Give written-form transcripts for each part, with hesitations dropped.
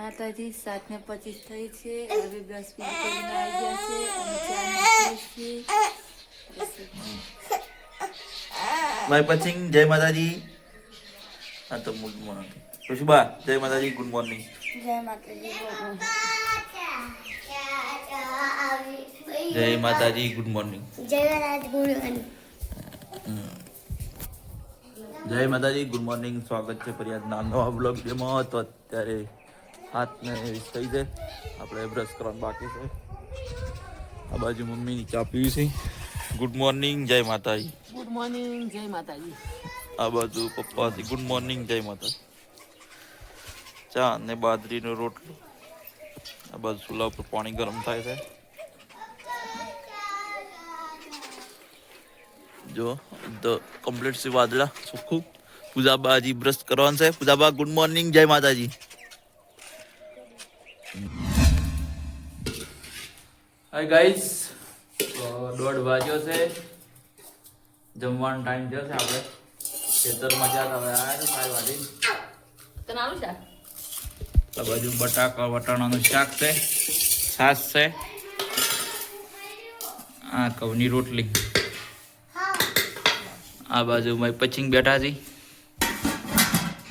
માતાજી 7:25 થઈ છે. હવે બ્રશ કરીને આવી ગયા છે અને ચા નાખીએ છીએ. ભાઈ પછી જય માતાજી. હા તો ગુડ મોર્નિંગ ખુશબા. જય માતાજી, ગુડ મોર્નિંગ. જય માતાજી. જય માતાજી, ગુડ મોર્નિંગ. જય માતાજી, ગુડ મોર્નિંગ. જય માતાજી, ગુડ મોર્નિંગ. સ્વાગત છે ફરિયાદના નવા બ્લોગ જેમાં. તો અત્યારે 7:20 થઈ છે. આપણે બ્રશ કરવાનું બાકી છે. આ બાજુ મમ્મીની ચા પીવી છે. ગુડ મોર્નિંગ, જય માતાજી. ગુડ મોર્નિંગ, જય માતાજી. આ બાજુ પપ્પાથી ગુડ મોર્નિંગ, જય માતાજી. ચા અને બાજરીનો રોટલો. આ બાજુ ચૂલા ઉપર પાણી ગરમ થાય છે. જો તો કમ્પ્લીટ છે વાદળા સુખું. પૂજાબા હજી બ્રશ કરવાનું છે. પૂજાબા ગુડ મોર્નિંગ, જય માતાજી. હાય ગાઈસ, 1:30 વાગ્યો છે. જમવાનો ટાઈમ થયો છે. આપણે ખેતરમાં જ્યાં હવે આવ્યા છે 5 વાગે. તને આવું છે? આ બાજુ બટાકા વટાણાનું શાક છે, છાશ છે, આ ઘઉંની રોટલી. આ બાજુ મારી પચીંગ બેઠા છે.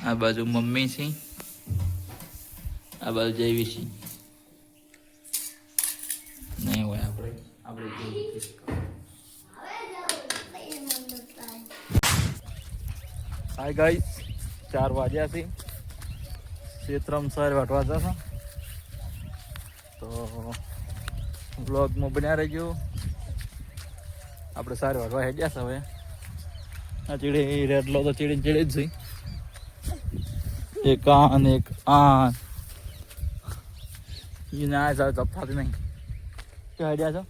આ બાજુ મમ્મી છે. આ બાજુ જઈવી છે. નહીં હોય આપણે હાય ગાઈસ, 4 વાગ્યા છે. ક્ષેત્રમ સર વાટવા જશે તો બ્લોગમાં બન્યા રહેજો. આપણે સાર વાટવા હેડ્યા છે. હવે આ ચીડી રેડલો તો ચીડી જ છે. એક આન એક આન એ ના સાહેબ ચપતાથી નહીં. શું હેડ્યા છો?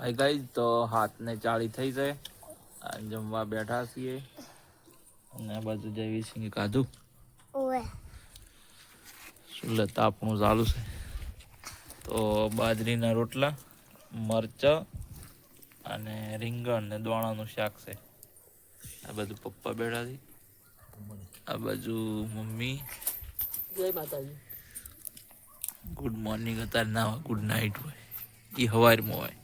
હાય ગાઈસ, તો 7:40 થઈ છે. જમવા બેઠા છીએ અને આ બાજુ જઈએ છીએ કાધું. સુલે તાપણું ચાલુ છે. તો બાજરીના રોટલા, મરચાં અને રીંગણ ને દોણાનું શાક છે. આ બાજુ પપ્પા બેઠા છે. આ બાજુ મમ્મી. જય માતાજી. ગુડ મોર્નિંગ અત્યારે ના હોય, ગુડ નાઇટ હોય, એ સવારમાં હોય.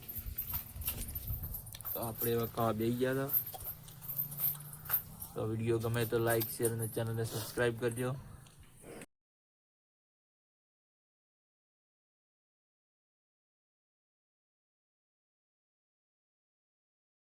તો આપણે એવા ખાવા બેસી ગયા હતા. તો વિડીયો ગમે તો લાઈક, શેર અને ચેનલને સબસ્ક્રાઈબ કરજો.